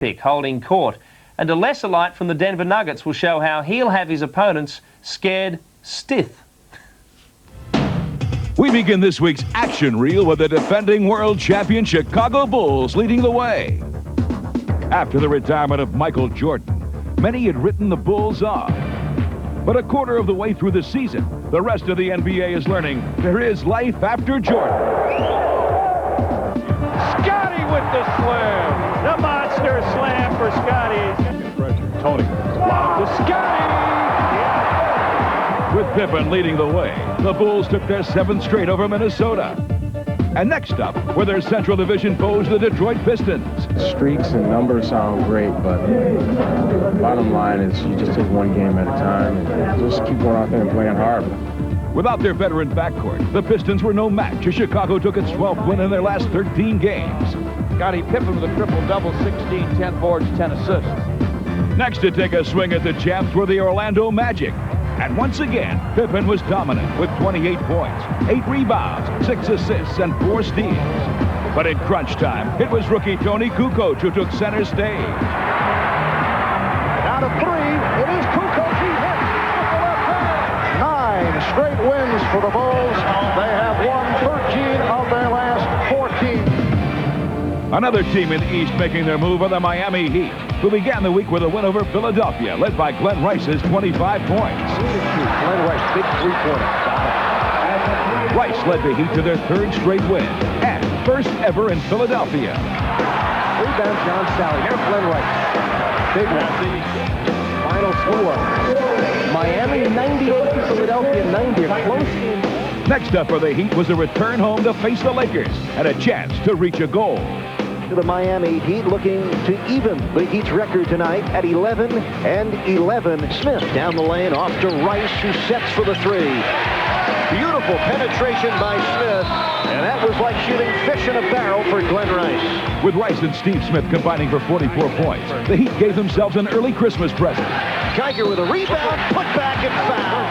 pick holding court. And a lesser light from the Denver Nuggets will show how he'll have his opponents scared stiff. We begin this week's action reel with the defending world champion Chicago Bulls leading the way. After the retirement of Michael Jordan, many had written the Bulls off. But a quarter of the way through the season, the rest of the NBA is learning there is life after Jordan. Scotty with the slam. The monster slam for Scotty. Tony, lob to Scotty. With Pippen leading the way, the Bulls took their 7th straight over Minnesota. And next up were their Central Division foes, the Detroit Pistons. Streaks and numbers sound great, but bottom line is you just take one game at a time and just keep going out there and playing hard. Without their veteran backcourt, the Pistons were no match as Chicago took its 12th win in their last 13 games. Scottie Pippen with a triple-double, 16, 10 boards, 10 assists. Next to take a swing at the champs were the Orlando Magic. And once again, Pippen was dominant with 28 points, 8 rebounds, 6 assists, and 4 steals. But in crunch time, it was rookie Tony Kukoc who took center stage. Down to 3, it is Kukoc, he hits with the left hand. 9 straight wins for the Bulls. They have won 13 of their last 14. Another team in the East making their move are the Miami Heat, who began the week with a win over Philadelphia, led by Glenn Rice's 25 points. Glenn Rice, big three-pointer. Rice led the Heat to their 3rd straight win, and first ever in Philadelphia. Rebound, John Sally. Here's Glenn Rice. Big one. Final score. Miami 98, Philadelphia 90. A close game. Next up for the Heat was a return home to face the Lakers and a chance to reach a goal. The Miami Heat looking to even the Heat's record tonight at 11-11. Smith down the lane off to Rice, who sets for the 3. Beautiful penetration by Smith, and that was like shooting fish in a barrel for Glenn Rice. With Rice and Steve Smith combining for 44 points, the Heat gave themselves an early Christmas present. Geiger with a rebound, put back and foul.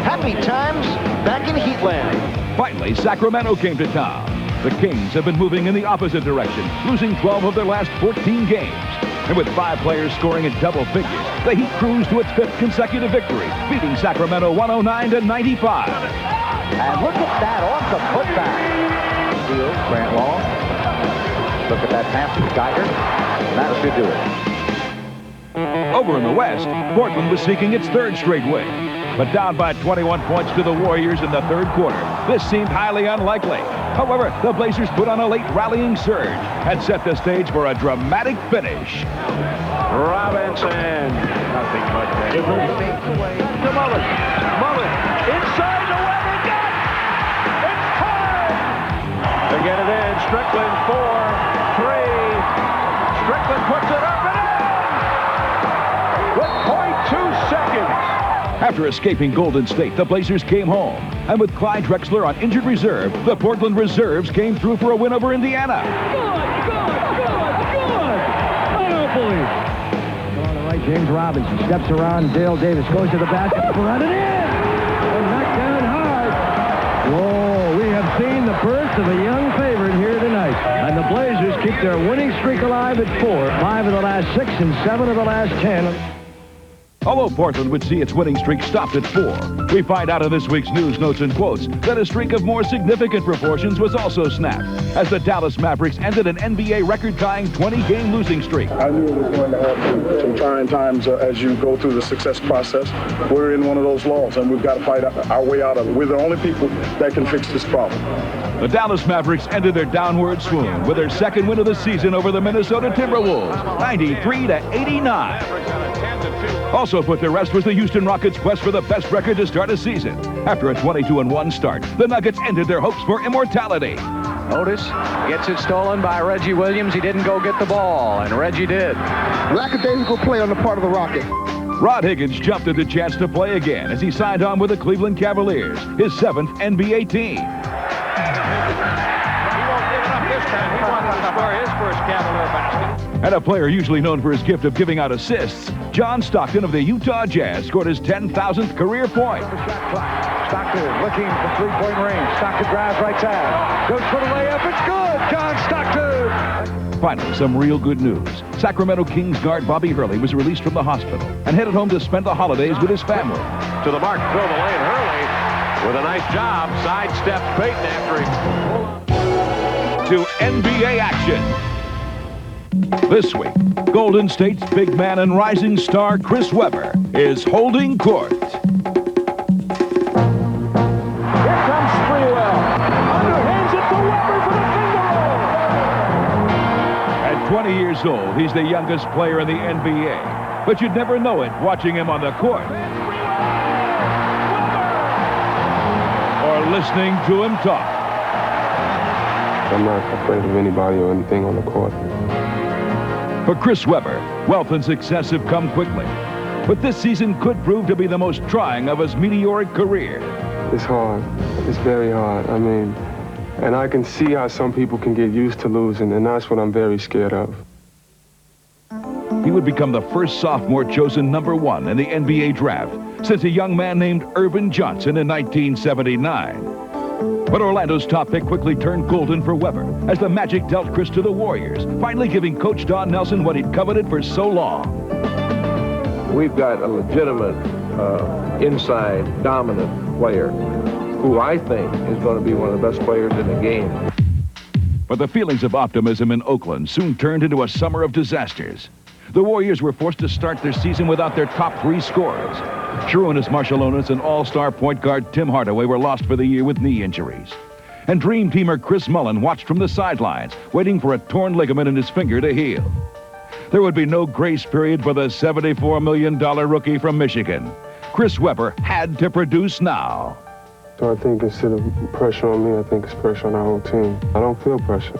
Happy times back in Heatland. Finally, Sacramento came to town. The Kings have been moving in the opposite direction, losing 12 of their last 14 games. And with 5 players scoring in double figures, the Heat cruised to its 5th consecutive victory, beating Sacramento 109-95. And look at that off the putback. Steals, Grant Long. Look at that pass to Geiger. And that should do it. Over in the West, Portland was seeking its 3rd straight win. But down by 21 points to the Warriors in the 3rd quarter, this seemed highly unlikely. However, the Blazers put on a late rallying surge and set the stage for a dramatic finish. Robinson. Nothing but that. To Mullen. Mullen. Inside the weather net. It's time. To get it in. Strickland 4, 3. Strickland puts it up and in. With 0.2 seconds. After escaping Golden State, the Blazers came home. And with Clyde Drexler on injured reserve, the Portland Reserves came through for a win over Indiana. Good. I don't believe it. On the right, James Robinson steps around. Dale Davis goes to the basket. Run it in. And knocked down hard. Whoa, we have seen the burst of a young favorite here tonight. And the Blazers keep their winning streak alive at 4. 5 of the last 6 and 7 of the last 10. Although Portland would see its winning streak stopped at 4, we find out in this week's news, notes, and quotes that a streak of more significant proportions was also snapped, as the Dallas Mavericks ended an NBA record-tying 20-game losing streak. I knew it was going to have some trying times as you go through the success process. We're in one of those laws, and we've got to fight our way out of it. We're the only people that can fix this problem. The Dallas Mavericks ended their downward swoon with their 2nd win of the season over the Minnesota Timberwolves, 93-89. Also put to rest was the Houston Rockets' quest for the best record to start a season. After a 22-1 start, the Nuggets ended their hopes for immortality. Otis gets it stolen by Reggie Williams. He didn't go get the ball, and Reggie did. Lackadaisical play on the part of the Rockets. Rod Higgins jumped at the chance to play again as he signed on with the Cleveland Cavaliers, his 7th NBA team. He won't give it up this time. He wanted to score his first Cavalier basket. And a player usually known for his gift of giving out assists, John Stockton of the Utah Jazz scored his 10,000th career point. Stockton looking for three-point range. Stockton drives right side. Goes for the layup. It's good. John Stockton. Finally, some real good news. Sacramento Kings guard Bobby Hurley was released from the hospital and headed home to spend the holidays with his family. To the mark, throw the lane. Hurley with a nice job. Sidesteps Payton after he... To NBA action. This week, Golden State's big man and rising star Chris Webber is holding court. Here comes Sprewell. Underhands it to Webber for the finger roll. At 20 years old, he's the youngest player in the NBA. But you'd never know it watching him on the court. Or listening to him talk. I'm not afraid of anybody or anything on the court. For Chris Webber, wealth and success have come quickly. But this season could prove to be the most trying of his meteoric career. It's hard. It's very hard. I mean, and I can see how some people can get used to losing, and that's what I'm very scared of. He would become the first sophomore chosen #1 in the NBA draft since a young man named Irvin Johnson in 1979. But Orlando's top pick quickly turned golden for Webber as the Magic dealt Chris to the Warriors, finally giving Coach Don Nelson what he'd coveted for so long. We've got a legitimate inside dominant player who I think is going to be one of the best players in the game. But the feelings of optimism in Oakland soon turned into a summer of disasters. The Warriors were forced to start their season without their top 3 scorers. Sharunas Marciulionis and all-star point guard Tim Hardaway were lost for the year with knee injuries. And Dream Teamer Chris Mullin watched from the sidelines, waiting for a torn ligament in his finger to heal. There would be no grace period for the $74 million rookie from Michigan. Chris Webber had to produce now. So I think instead of pressure on me, I think it's pressure on our whole team. I don't feel pressure.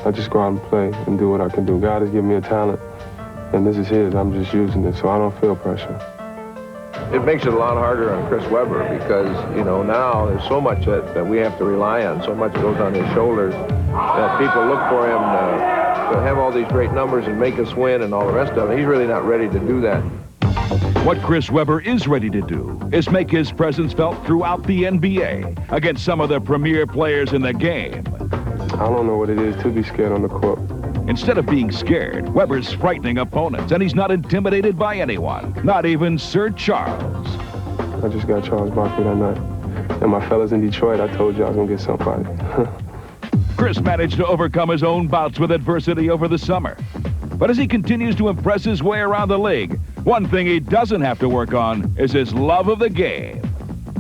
I just go out and play and do what I can do. God has given me a talent, and this is his. I'm just using it, so I don't feel pressure. It makes it a lot harder on Chris Webber because, you know, now there's so much that we have to rely on, so much goes on his shoulders that people look for him to have all these great numbers and make us win and all the rest of it. He's really not ready to do that. What Chris Webber is ready to do is make his presence felt throughout the NBA against some of the premier players in the game. I don't know what it is to be scared on the court. Instead of being scared, Webber's frightening opponents, and he's not intimidated by anyone, not even Sir Charles. I just got Charles Barkley that night. And my fellas in Detroit, I told you I was going to get somebody. Chris managed to overcome his own bouts with adversity over the summer. But as he continues to impress his way around the league, one thing he doesn't have to work on is his love of the game.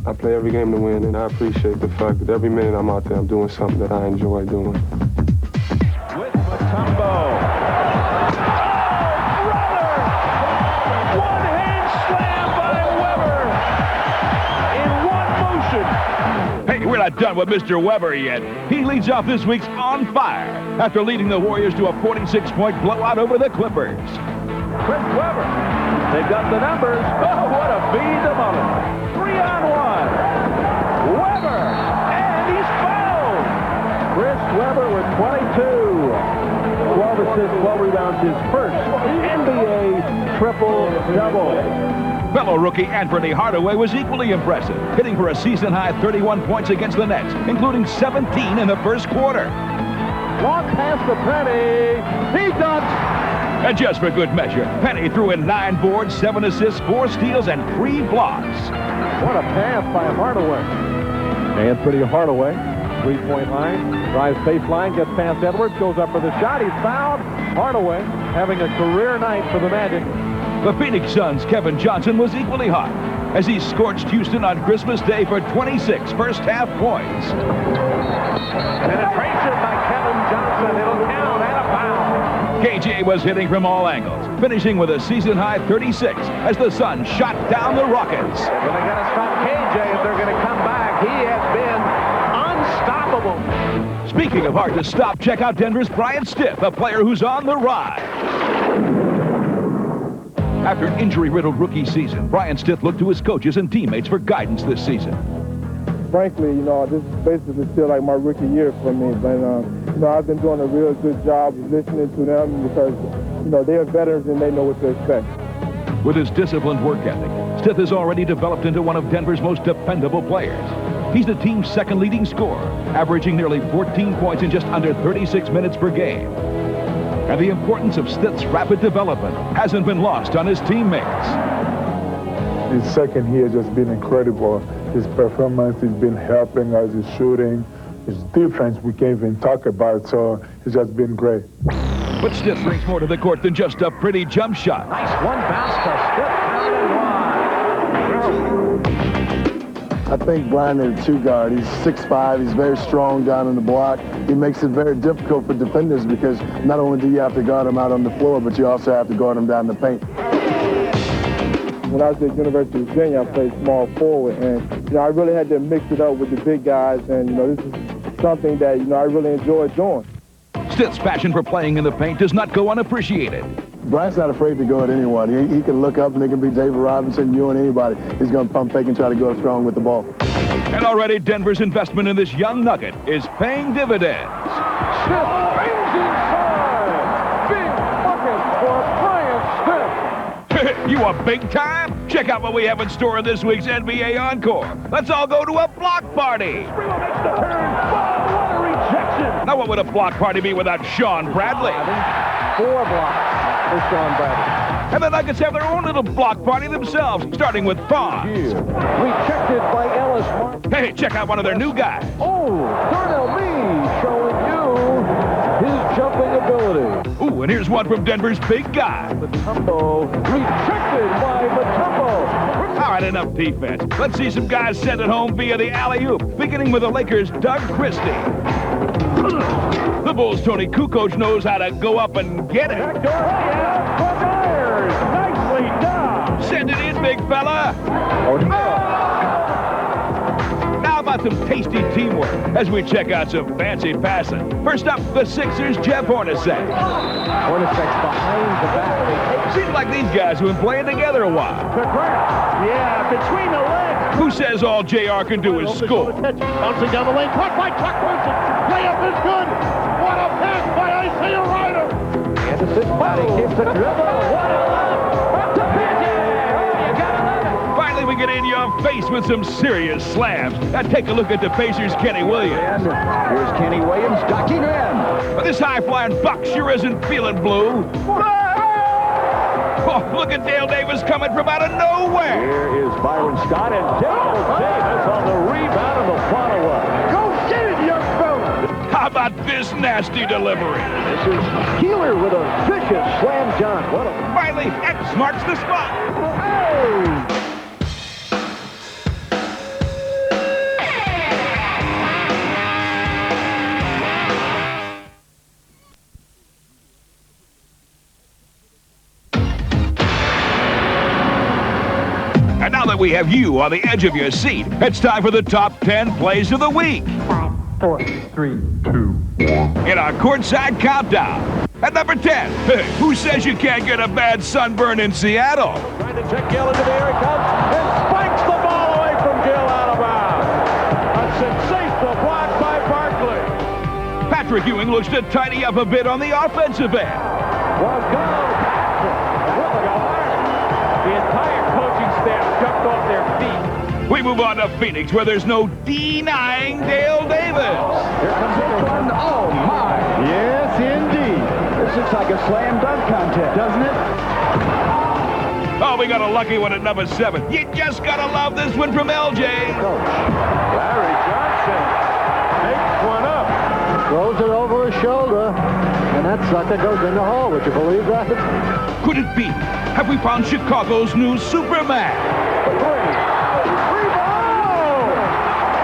I play every game to win, and I appreciate the fact that every minute I'm out there, I'm doing something that I enjoy doing. With Mutombo. Oh, brother! One-hand slam by Webber in one motion. Hey, we're not done with Mr. Webber yet. He leads off this week's On Fire after leading the Warriors to a 46-point blowout over the Clippers. Chris Webber. They've got the numbers. Oh, what a feed to Mullin. 3-on-1. Webber. And he's fouled. Chris Webber with 22. 12 assists, 12 rebounds, his first NBA triple-double. Fellow rookie Anthony Hardaway was equally impressive, hitting for a season-high 31 points against the Nets, including 17 in the first quarter. Long pass to Penny. He dunks. And just for good measure, Penny threw in 9 boards, 7 assists, 4 steals, and 3 blocks. What a pass by Hardaway. Anthony Hardaway, three-point line, drives baseline, gets past Edwards, goes up for the shot. He's fouled. Hardaway having a career night for the Magic. The Phoenix Suns' Kevin Johnson was equally hot as he scorched Houston on Christmas Day for 26 first-half points. Penetration by Kevin Johnson. It'll count and a foul. KJ was hitting from all angles, finishing with a season-high 36 as the Suns shot down the Rockets. They're going to stop KJ if they're going to come back. He has been unstoppable. Speaking of hard to stop, check out Denver's Bryant Stith, a player who's on the rise. After an injury-riddled rookie season, Bryant Stith looked to his coaches and teammates for guidance this season. Frankly, you know, this is basically still like my rookie year for me. But, you know, I've been doing a real good job of listening to them because, you know, they're veterans and they know what to expect. With his disciplined work ethic, Stith has already developed into one of Denver's most dependable players. He's the team's second leading scorer, averaging nearly 14 points in just under 36 minutes per game. and the importance of Stitt's rapid development hasn't been lost on his teammates. His second year has just been incredible. His performance has been helping us, his shooting, his defense we can't even talk about, so it's just been great. But Stitt brings more to the court than just a pretty jump shot. Nice one bounce to Stitt. I think Brian is a two-guard. He's 6'5". He's very strong down in the block. He makes it very difficult for defenders because not only do you have to guard him out on the floor, but you also have to guard him down the paint. When I was at University of Virginia, I played small forward, and I really had to mix it up with the big guys, and this is something that I really enjoyed doing. Stitt's passion for playing in the paint does not go unappreciated. Brian's not afraid to go at anyone. He can look up and it can be David Robinson, you and anybody. He's going to pump fake and try to go strong with the ball. And already Denver's investment in this young nugget is paying dividends. Stitt bangs inside. Big bucket for Brian Stitt. You a big time? Check out what we have in store in this week's NBA Encore. Let's all go to a block party. Springle makes the turn. What a rejection. Now what would a block party be without Sean Bradley? 4 blocks for Sean Bradley. And the Nuggets have their own little block party themselves, starting with Fonz. Rejected by Ellis Martin. Hey, check out one of their new guys. Oh, Darnell Mee showing you his jumping ability. Ooh, and here's one from Denver's big guy. Mutombo rejected by Mutombo. All right, enough defense. Let's see some guys sent it home via the alley-oop, beginning with the Lakers' Doug Christie. The Bulls' Tony Kukoc knows how to go up and get it. Backdoor layup for Myers. Nicely done. Send it in, big fella. Now about some tasty teamwork as we check out some fancy passing. First up, the Sixers' Jeff Hornacek. Hornacek's behind the back. Seems like these guys have been playing together a while. The grab. Yeah, between the legs. Who says all JR can do is score? Bouncing down the lane. Caught by Chuck Wilson. Layup is good. What a pass by Isaiah Ryder. Anderson body keeps the dribble. What a love. To PJ. Oh, you gotta love it. Finally, we get in your face with some serious slams. Now take a look at the Pacers' Kenny Williams. Here's Kenny Williams ducking in. But this high-flying buck sure isn't feeling blue. Oh, look at Dale Davis coming from out of nowhere. Here is Byron Scott and Dale Davis on the rebound and the follow-up. Go get it, young fella. How about this nasty delivery? This is Keeler with a vicious slam dunk. Finally, X marks the spot. Oh! And now that we have you on the edge of your seat, it's time for the top 10 plays of the week. 5, 4, 3, 2, 1. In our courtside countdown. At number 10, who says you can't get a bad sunburn in Seattle? Trying to check Gill into the air. He comes and spikes the ball away from Gill out of bounds. A sensational block by Barkley. Patrick Ewing looks to tidy up a bit on the offensive end. Well, go. The entire coaching staff jumped off their feet. We move on to Phoenix, where there's no denying Dale Davis. Here comes this one. Oh, my. Yes, indeed. This looks like a slam dunk contest, doesn't it? Oh, we got a lucky one at number 7. You just gotta love this one from LJ. Larry Johnson makes one up. Throws it over his shoulder, and that sucker goes in the hole. Would you believe that? Could it be? Have we found Chicago's new Superman?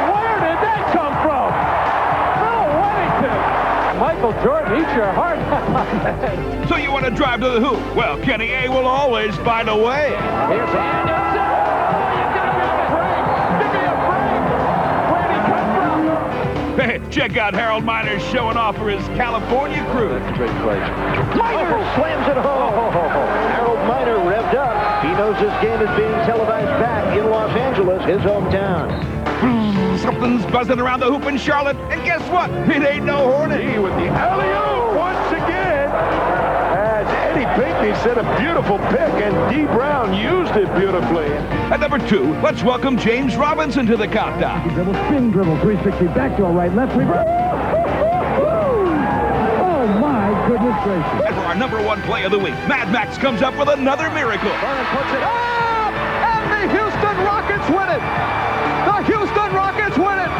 Where did that come from? Bill Wennington. Michael Jordan, eat your heart out. So you want to drive to the hoop? Well, Kenny A will always find a way. Here's Anderson. You gotta give me a break. Give me a break. Where'd he come from? Hey, check out Harold Miner showing off for his California crew. That's a great play. Miner slams it home. Harold Miner revved up. He knows this game is being televised back in Los Angeles, his hometown. Something's buzzing around the hoop in Charlotte, and guess what? It ain't no Hornet. He with the alley-oop once again. As Eddie Pinckney set a beautiful pick, and D. Brown used it beautifully. At number 2, let's welcome James Robinson to the countdown. Dribble, spin dribble, 360, back door, right, left, reverse. Oh, my goodness administration. And for our #1 play of the week, Mad Max comes up with another miracle. Vernon puts it up, and the Houston Rockets win it. The Houston Rockets win it.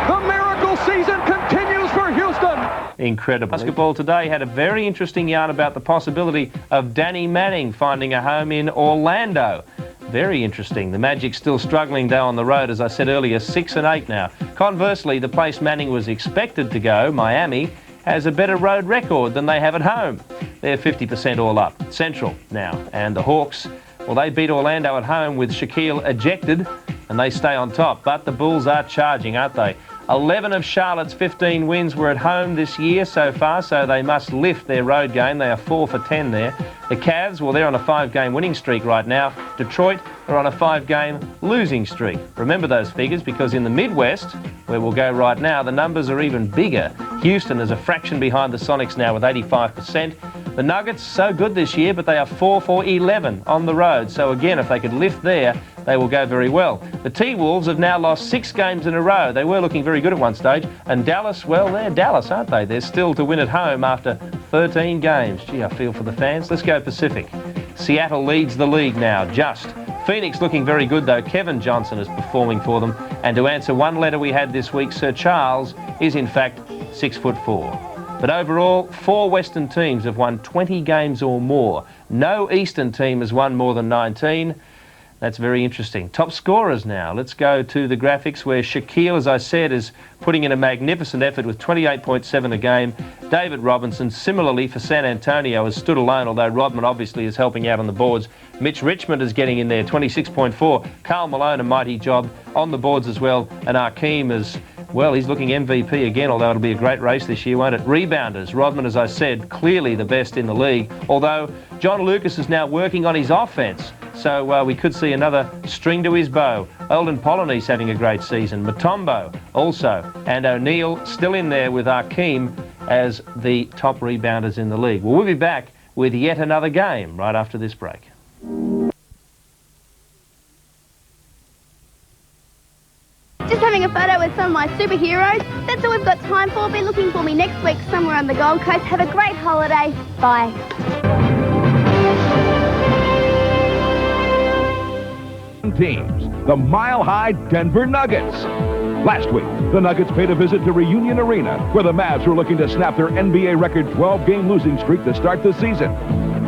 The miracle season continues for Houston. Incredible. Basketball Today had a very interesting yarn about the possibility of Danny Manning finding a home in Orlando. Very interesting. The Magic still struggling though on the road, as I said earlier, 6-8 now. Conversely, the place Manning was expected to go, Miami, has a better road record than they have at home. They're 50% all up. Central now. And the Hawks, well, they beat Orlando at home with Shaquille ejected, and they stay on top. But the Bulls are charging, aren't they? 11 of Charlotte's 15 wins were at home this year so far, so they must lift their road game. They are 4 for 10 there. The Cavs, well, they're on a 5-game winning streak right now. Detroit are on a 5-game losing streak. Remember those figures, because in the Midwest, where we'll go right now, the numbers are even bigger. Houston is a fraction behind the Sonics now with 85%. The Nuggets, so good this year, but they are 4 for 11 on the road. So again, if they could lift there, they will go very well. The T-Wolves have now lost 6 games in a row. They were looking very good at one stage. And Dallas, well, they're Dallas, aren't they? They're still to win at home after 13 games. Gee, I feel for the fans. Let's go Pacific. Seattle leads the league now, just. Phoenix looking very good, though. Kevin Johnson is performing for them. And to answer one letter we had this week, Sir Charles is, in fact, 6'4". But overall, 4 Western teams have won 20 games or more. No Eastern team has won more than 19. That's very interesting. Top scorers now. Let's go to the graphics where Shaquille, as I said, is putting in a magnificent effort with 28.7 a game. David Robinson, similarly for San Antonio, has stood alone, although Rodman obviously is helping out on the boards. Mitch Richmond is getting in there, 26.4. Karl Malone, a mighty job on the boards as well. And Akeem is, well, he's looking MVP again, although it'll be a great race this year, won't it? Rebounders. Rodman, as I said, clearly the best in the league, although John Lucas is now working on his offense. So we could see another string to his bow. Eldon Polynice having a great season. Mutombo also. And O'Neal still in there with Akeem as the top rebounders in the league. Well, we'll be back with yet another game right after this break. Just having a photo with some of my superheroes. That's all we've got time for. Be looking for me next week somewhere on the Gold Coast. Have a great holiday. Bye. Teams, the mile-high Denver Nuggets. Last week, the Nuggets paid a visit to Reunion Arena, where the Mavs were looking to snap their NBA record 12-game losing streak to start the season.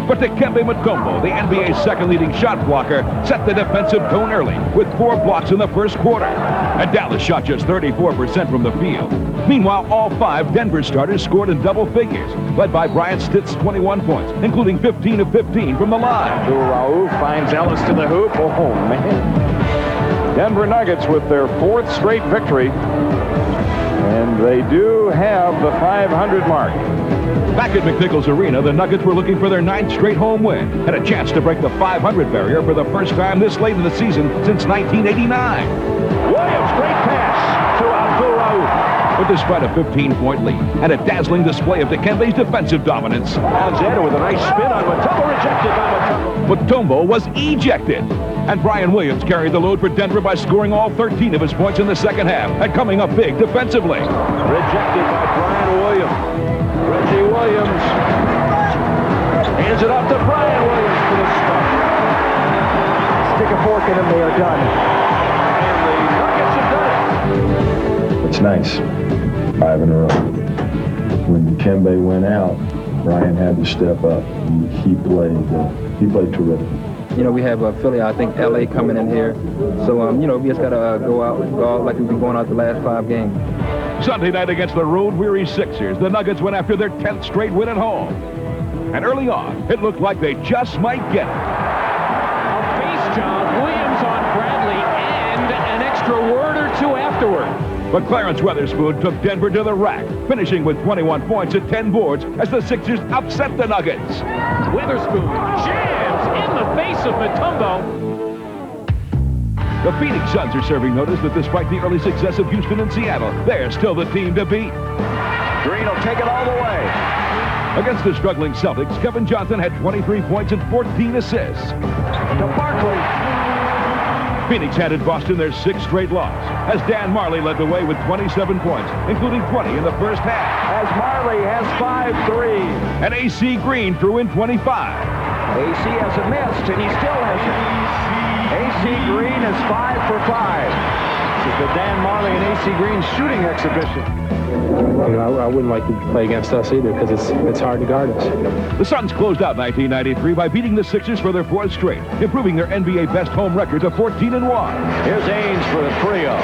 But Dikembe Mutombo, the NBA's second-leading shot blocker, set the defensive tone early with 4 blocks in the first quarter. And Dallas shot just 34% from the field. Meanwhile, all 5 Denver starters scored in double figures, led by Brian Stitt's 21 points, including 15 of 15 from the line. Raul finds Ellis to the hoop. Oh, man. Denver Nuggets with their 4th straight victory. And they do have the 500 mark. Back at McNichols Arena, the Nuggets were looking for their 9th straight home win and a chance to break the 500 barrier for the first time this late in the season since 1989. Williams, great pass to Abdul Rauf. But despite a 15-point lead and a dazzling display of Dikembe's defensive dominance, Alexander with a nice spin on Mutombo, rejected by Mutombo was ejected. And Brian Williams carried the load for Denver by scoring all 13 of his points in the second half and coming up big defensively. Rejected by Brian Williams. Reggie Williams hands it off to Brian Williams for the stop. Stick a fork in them, they are done. And the Nuggets have done it. It's nice. 5 in a row. When Dikembe went out, Brian had to step up. He played terrific. You know, we have Philly, I think LA coming in here. So, you know, we just got to go out like we've been going out the last 5 games. Sunday night against the road-weary Sixers, the Nuggets went after their 10th straight win at home. And early on, it looked like they just might get it. A face job, Williams on Bradley, and an extra word or 2 afterward. But Clarence Weatherspoon took Denver to the rack, finishing with 21 points and 10 boards as the Sixers upset the Nuggets. Weatherspoon jams in the face of Mutombo. The Phoenix Suns are serving notice that despite the early success of Houston and Seattle, they're still the team to beat. Green will take it all the way. Against the struggling Celtics, Kevin Johnson had 23 points and 14 assists. To Barkley. Phoenix handed Boston their 6th straight loss, as Dan Marley led the way with 27 points, including 20 in the first half. as Marley has 5-3. And A.C. Green threw in 25. A.C. hasn't missed, and he still hasn't. A.C. Green is 5 for 5. This is the Dan Marley and A.C. Green shooting exhibition. You know, I wouldn't like to play against us either because it's hard to guard us. The Suns closed out 1993 by beating the Sixers for their 4th straight, improving their NBA best home record to 14-1. Here's Ainge for the trio.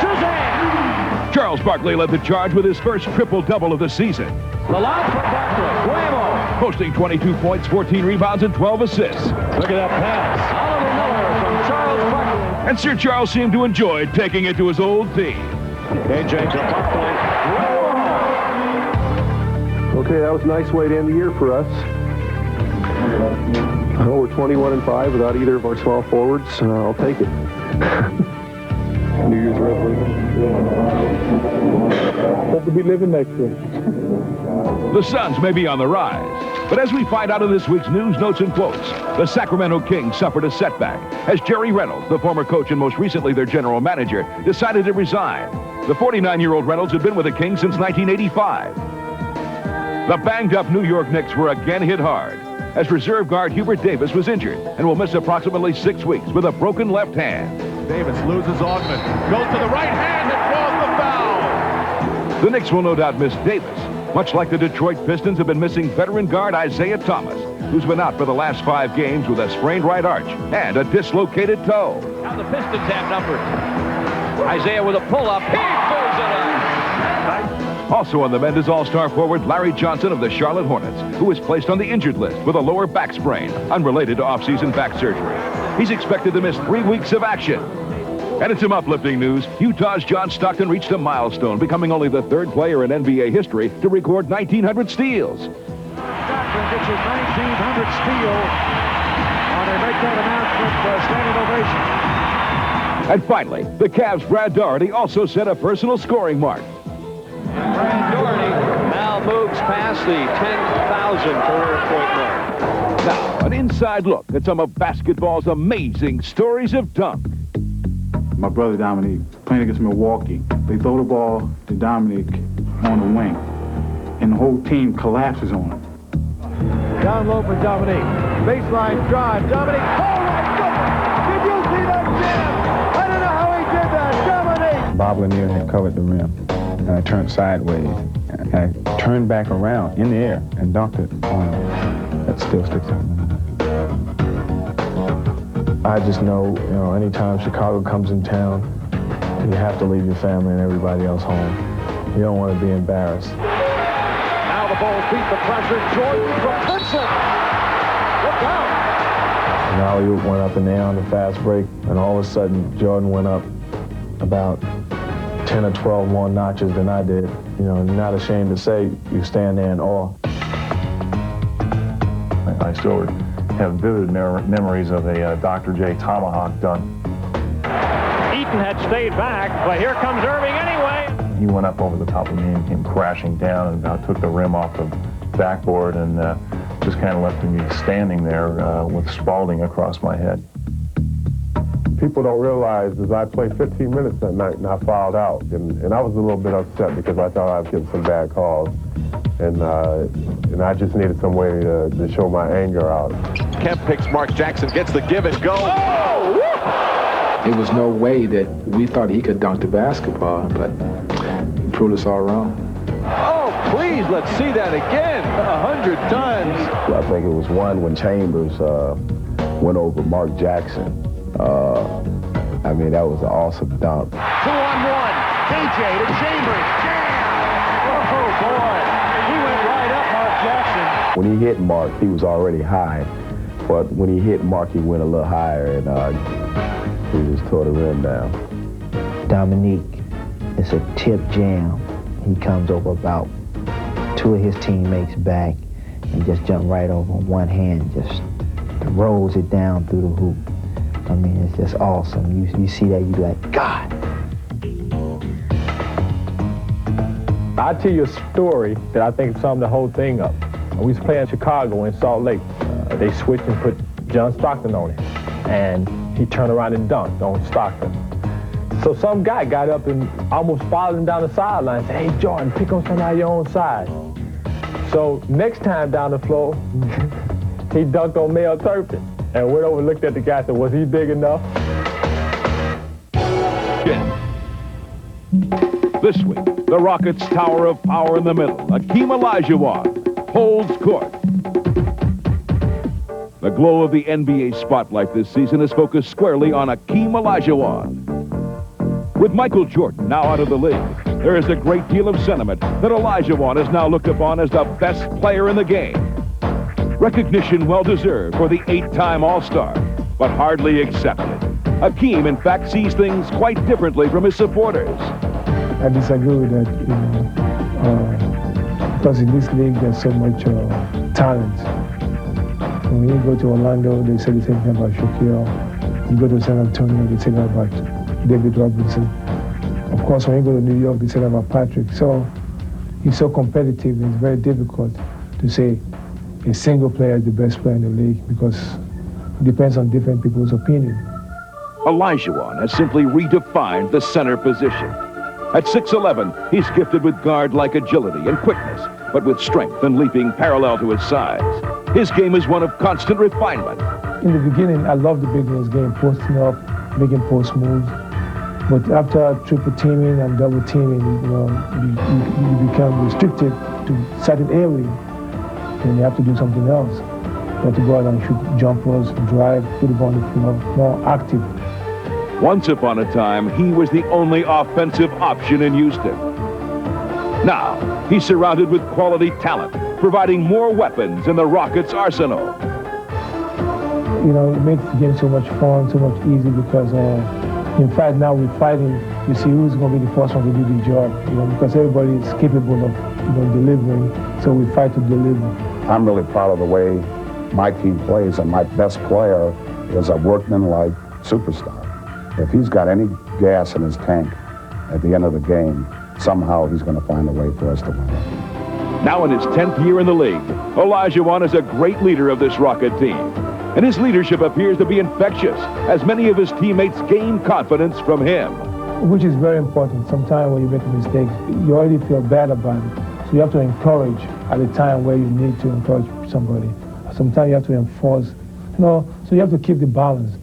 Suzanne! Charles Barkley led the charge with his first triple-double of the season. The lob for Barkley. Guamo. Posting 22 points, 14 rebounds, and 12 assists. Look at that pass. Oliver Miller from Charles Barkley. And Sir Charles seemed to enjoy taking it to his old team. AJ to Barkley. Okay, that was a nice way to end the year for us. Well, we're 21-5 without either of our small forwards. I'll take it. New Year's resolution. Hope to be living next year. The Suns may be on the rise, but as we find out in this week's news, notes, and quotes, the Sacramento Kings suffered a setback as Jerry Reynolds, the former coach and most recently their general manager, decided to resign. The 49-year-old Reynolds had been with the Kings since 1985. The banged-up New York Knicks were again hit hard as reserve guard Hubert Davis was injured and will miss approximately 6 weeks with a broken left hand. Davis loses Augment. Goes to the right hand and draws the foul. The Knicks will no doubt miss Davis, much like the Detroit Pistons have been missing veteran guard Isaiah Thomas, who's been out for the last 5 games with a sprained right arch and a dislocated toe. Now the Pistons have numbered. Isaiah with a pull-up. He fills it up. Also on the mend is all-star forward Larry Johnson of the Charlotte Hornets, who was placed on the injured list with a lower back sprain, unrelated to off-season back surgery. He's expected to miss 3 weeks of action. And in some uplifting news, Utah's John Stockton reached a milestone, becoming only the 3rd player in NBA history to record 1,900 steals. Stockton gets his 1,900th steal when they make that announcement, standing ovation. And finally, the Cavs' Brad Daugherty also set a personal scoring mark. Brad Daugherty now moves past the 10,000 career point mark. Now, an inside look at some of basketball's amazing stories of dunk. My brother Dominique, playing against Milwaukee, they throw the ball to Dominique on the wing, and the whole team collapses on him. Down low for Dominique. Baseline drive. Dominique. Oh, my goodness! Did you see that jam? I don't know how he did that. Dominique! Bob Lanier had covered the rim, and I turned sideways, and I turned back around in the air and dunked it on him. That still sticks out in my mind. I just know, anytime Chicago comes in town, you have to leave your family and everybody else home. You don't want to be embarrassed. Now the Bulls beat the pressure. Jordan from Clemson. Look out. And alley-oop went up in the air on the fast break, and all of a sudden, Jordan went up about 10 or 12 more notches than I did. Not ashamed to say, you stand there in awe. I still have vivid memories of a Dr. J tomahawk dunk. Eaton had stayed back, but here comes Irving anyway. He went up over the top of me and came crashing down and about took the rim off the backboard and just kind of left me standing there with Spalding across my head. People don't realize is I played 15 minutes that night and I fouled out. And I was a little bit upset because I thought I'd get some bad calls. And I just needed some way to show my anger out. Kemp picks Mark Jackson, gets the give and go. Oh! It was no way that we thought he could dunk the basketball, but he proved us all wrong. Oh, please, let's see that again 100 times. I think it was one when Chambers went over Mark Jackson. I mean, that was an awesome dunk. 2-on-1. KJ to Chambers. Jam! Oh, boy. He went right up Mark Jackson. When he hit Mark, he was already high. But when he hit Mark, he went a little higher, and he just tore the rim down. Dominique, it's a tip jam. He comes over about 2 of his teammates back and just jump right over on one hand, just rolls it down through the hoop. I mean, it's just awesome. You see that, you like, God. I'll tell you a story that I think summed the whole thing up. We was playing Chicago in Salt Lake. They switched and put John Stockton on him. And he turned around and dunked on Stockton. So some guy got up and almost followed him down the sideline and said, hey, Jordan, pick on somebody your own size. So next time down the floor, he dunked on Mel Turpin and went over and looked at the guy and said, was he big enough? This week, the Rockets' tower of power in the middle, Akeem Olajuwon, holds court. The glow of the NBA spotlight this season is focused squarely on Akeem Olajuwon. With Michael Jordan now out of the league, there is a great deal of sentiment that Olajuwon is now looked upon as the best player in the game. Recognition well-deserved for the 8-time All-Star, but hardly accepted. Akeem, in fact, sees things quite differently from his supporters. I disagree with that, because in this league there's so much talent. When you go to Orlando, they say the same thing about Shaquille. You go to San Antonio, they say that about David Robinson. Of course, when you go to New York, they say that about Patrick. So he's so competitive, and it's very difficult to say a single player is the best player in the league because it depends on different people's opinion. Olajuwon has simply redefined the center position. At 6'11", he's gifted with guard-like agility and quickness, but with strength and leaping parallel to his size. His game is one of constant refinement. In the beginning, I loved the big man's game, posting up, making post moves. But after triple teaming and double teaming, you become restricted to certain areas. Then you have to do something else. You have to go out and shoot jumpers, drive, put the ball on the floor, more active. Once upon a time, he was the only offensive option in Houston. Now, he's surrounded with quality talent, providing more weapons in the Rockets' arsenal. You know, it makes the game so much fun, so much easy because, in fact, now we're fighting to see who's going to be the first one to do the job, because everybody is capable of, delivering, so we fight to deliver. I'm really proud of the way my team plays, and my best player is a workman-like superstar. If he's got any gas in his tank at the end of the game, somehow he's going to find a way for us to win. Now in his 10th year in the league, Olajuwon is a great leader of this Rocket team. And his leadership appears to be infectious, as many of his teammates gain confidence from him. Which is very important. Sometimes when you make a mistake, you already feel bad about it. So you have to encourage at a time where you need to encourage somebody. Sometimes you have to enforce, so you have to keep the balance.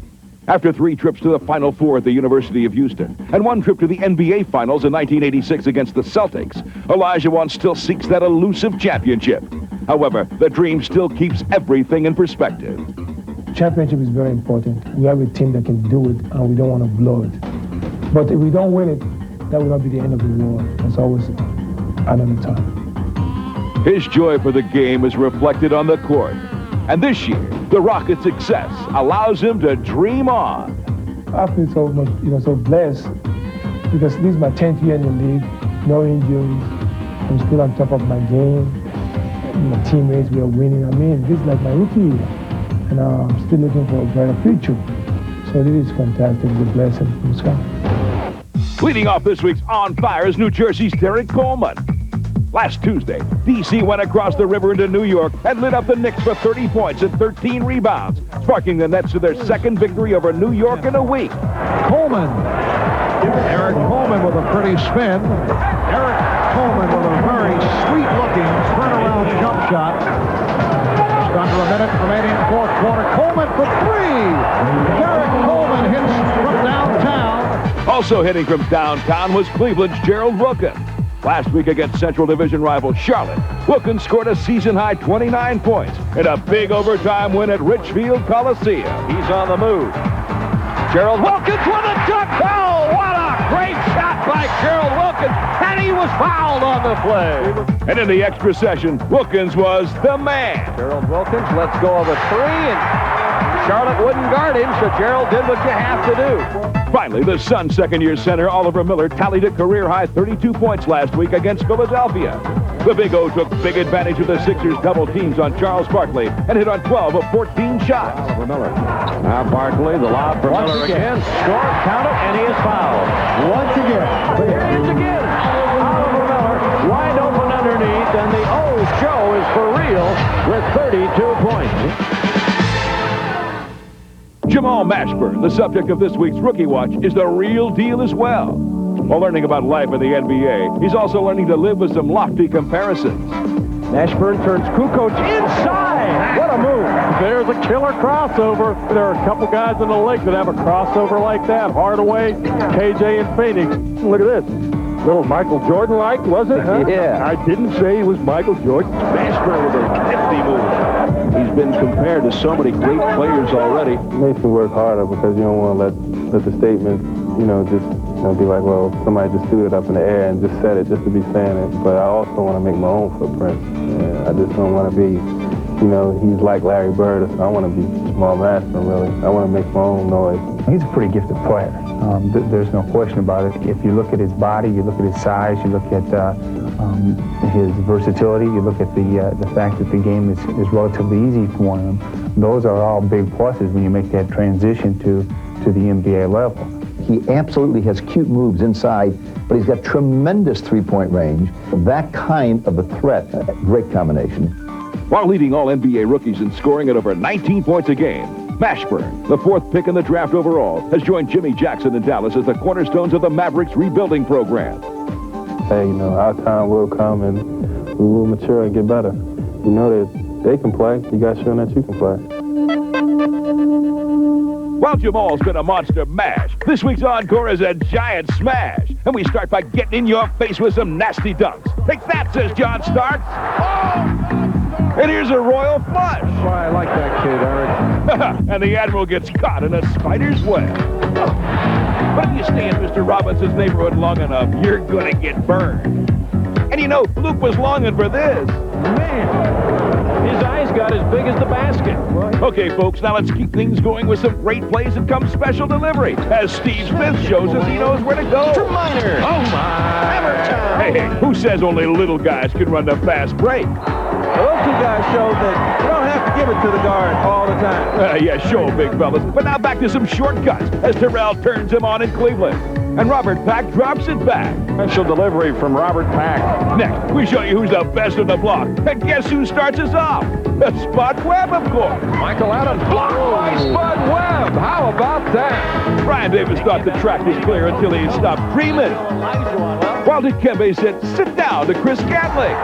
After 3 trips to the Final Four at the University of Houston and 1 trip to the NBA Finals in 1986 against the Celtics, Olajuwon still seeks that elusive championship. However, the dream still keeps everything in perspective. Championship is very important. We have a team that can do it, and we don't want to blow it. But if we don't win it, that will not be the end of the world. There's always another time. His joy for the game is reflected on the court. And this year, the Rockets' success allows him to dream on. I feel so much, so blessed because this is my 10th year in the league, no injuries. I'm still on top of my game. My teammates, we are winning. This is like my rookie year, and I'm still looking for a brighter future. So this is fantastic. It's a blessing from the sky. Leading off this week's On Fire is New Jersey's Derek Coleman. Last Tuesday, D.C. went across the river into New York and lit up the Knicks for 30 points and 13 rebounds, sparking the Nets to their second victory over New York in a week. Coleman. Eric Coleman with a pretty spin. Eric Coleman with a very sweet-looking turnaround jump shot. Just under a minute remaining fourth quarter. Coleman for 3. Eric Coleman hits from downtown. Also hitting from downtown was Cleveland's Gerald Wilkins. Last week against Central Division rival Charlotte, Wilkins scored a season-high 29 points in a big overtime win at Richfield Coliseum. He's on the move. Gerald Wilkins with a duck. Oh, what a great shot by Gerald Wilkins, and he was fouled on the play. And in the extra session, Wilkins was the man. Gerald Wilkins lets go of a 3, and Charlotte wouldn't guard him, so Gerald did what you have to do. Finally, the Suns' second-year center Oliver Miller tallied a career-high 32 points last week against Philadelphia. The Big O took big advantage of the Sixers' double teams on Charles Barkley and hit on 12 of 14 shots. Oliver Miller. Now Barkley, the lob for Miller again. Score, count it, and he is fouled. Once again. But here it is again. Oliver Miller, wide open underneath, and the O show is for real with 32 points. Jamal Mashburn, the subject of this week's Rookie Watch, is the real deal as well. While learning about life in the NBA, he's also learning to live with some lofty comparisons. Mashburn turns Kukoc inside. What a move. There's a killer crossover. There are a couple guys in the league that have a crossover like that. Hardaway, KJ, and Phoenix. Look at this. Little Michael Jordan-like, was it? Huh? Yeah. I didn't say he was Michael Jordan. Mashburn with a nifty move. He's been compared to so many great players already. It makes me work harder because you don't want to let the statement, just be like, well, somebody just threw it up in the air and just said it just to be saying it. But I also want to make my own footprint. I just don't want to be, he's like Larry Bird. I want to be Jamal Mashburn, really. I want to make my own noise. He's a pretty gifted player. There's no question about it. If you look at his body, you look at his size, you look at his versatility, you look at the fact that the game is relatively easy for him, those are all big pluses when you make that transition to the NBA level. He absolutely has cute moves inside, but he's got tremendous three-point range. That kind of a threat, great combination. While leading all NBA rookies in scoring at over 19 points a game, Mashburn, the 4th pick in the draft overall, has joined Jimmy Jackson in Dallas as the cornerstones of the Mavericks rebuilding program. Hey, our time will come and we will mature and get better. You know that they can play. You got to show that you can play. While Jamal's been a monster mash, this week's encore is a giant smash. And we start by getting in your face with some nasty dunks. Take that, says John Starks. Oh! And here's a royal flush. That's why I like that kid, Eric. And the Admiral gets caught in a spider's web. But if you stay in Mr. Robinson's neighborhood long enough, you're going to get burned. And Luke was longing for this. Man, his eyes got as big as the basket. Okay, folks, now let's keep things going with some great plays and come special delivery, as Steve Smith shows us he knows where to go. From Minor. Oh, my. Hammer time. Hey, who says only little guys can run the fast break? Those two guys showed that you don't have to give it to the guard all the time. Yeah, show, big fellas. But now back to some shortcuts as Terrell turns him on in Cleveland. And Robert Pack drops it back. Special delivery from Robert Pack. Next, we show you who's the best on the block. And guess who starts us off? Spud Webb, of course. Michael Adams blocked by Spud Webb. How about that? Brian Davis thought the track was clear until he stopped dreaming. While Dikembe said, sit down to Chris Gatling.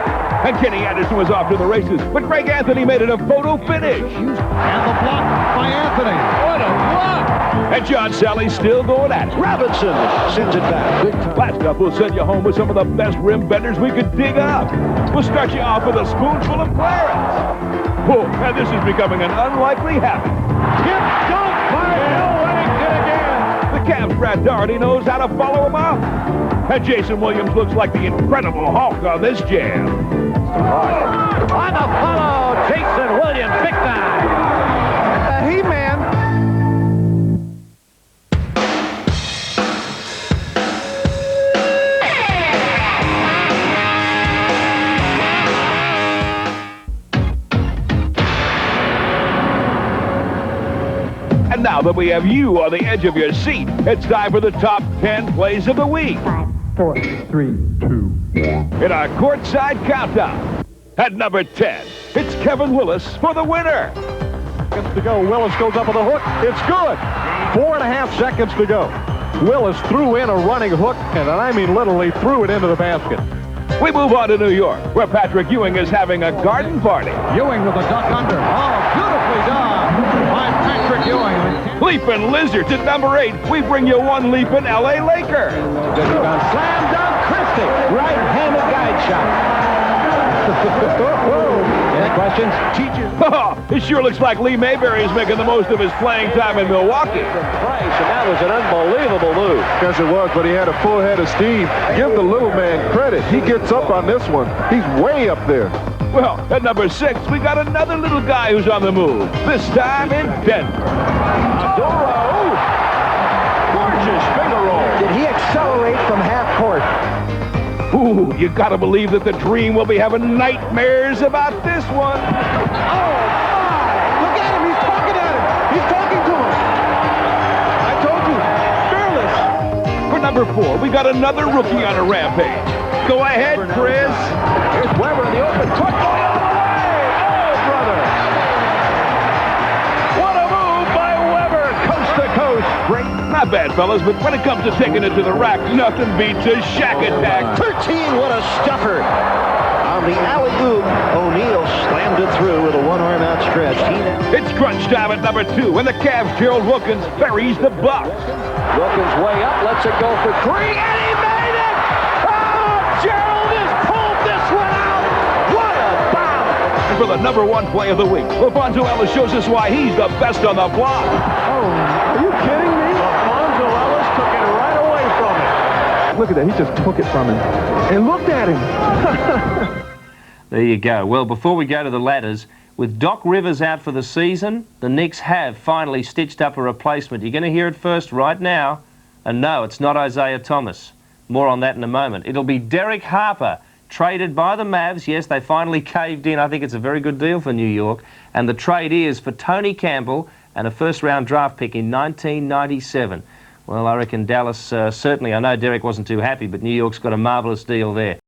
And Kenny Anderson was off to the races, but Greg Anthony made it a photo finish. And the block by Anthony. What a block! And John Sally's still going at it. Robinson sends it back. Last up, we'll send you home with some of the best rim benders we could dig up. We'll start you off with a spoonful of Clarence. Oh, and this is becoming an unlikely habit. Tip dunk by Bill Wennington again. The Cavs' Brad Daugherty knows how to follow him up. And Jason Williams looks like the Incredible Hulk on this jam. On the follow, Jason Williams, big time. He-Man. And now that we have you on the edge of your seat, it's time for the top 10 plays of the week. 5, 4, 3, 2, 1. In our courtside countdown, at number 10, it's Kevin Willis for the winner. Seconds to go. Willis goes up with a hook. It's good. 4.5 seconds to go. Willis threw in a running hook, and I mean literally threw it into the basket. We move on to New York, where Patrick Ewing is having a garden party. Ewing with a duck under. Oh, beautifully done by Patrick Ewing. Leaping Lizards at number 8. We bring you one leaping L.A. Laker. Slam dunk Christie. Right-handed guide shot. Any questions? Teachers. Oh, it sure looks like Lee Mayberry is making the most of his playing time in Milwaukee. Price, and that was an unbelievable move. Yes, it was, but he had a full head of steam. Give the little man credit. He gets up on this one. He's way up there. Well, at number 6, we got another little guy who's on the move, this time in Denver. Doro. Gorgeous finger roll. Did he accelerate from half court? Ooh, you gotta believe that the Dream will be having nightmares about this one. Oh, my! Look at him. He's talking at him. He's talking to him. I told you. Fearless. For number 4, we got another rookie on a rampage. Go ahead, Chris. Here's Weber in the open court. Going all the way. Oh, brother. What a move by Weber. Not bad, fellas, but when it comes to taking it to the rack, nothing beats a shack attack. 13, what a stuffer. On the alley-oop, O'Neal slammed it through with a one-arm outstretched. It's crunch time at number 2, and the Cavs' Gerald Wilkins buries the Bucks. Wilkins way up, lets it go for three, and he made it! Oh, Gerald has pulled this one out! What a bomb! And for the number 1 play of the week, LaFonso Ellis shows us why he's the best on the block. Oh, are you kidding me? LaFonso Ellis took it right away from him. Look at that, he just took it from him and looked at him. There you go. Well, before we go to the ladders, with Doc Rivers out for the season, the Knicks have finally stitched up a replacement. You're going to hear it first right now. And no, it's not Isaiah Thomas. More on that in a moment. It'll be Derek Harper, traded by the Mavs. Yes, they finally caved in. I think it's a very good deal for New York. And the trade is for Tony Campbell and a first-round draft pick in 1997. Well, I reckon Dallas, certainly, I know Derek wasn't too happy, but New York's got a marvellous deal there.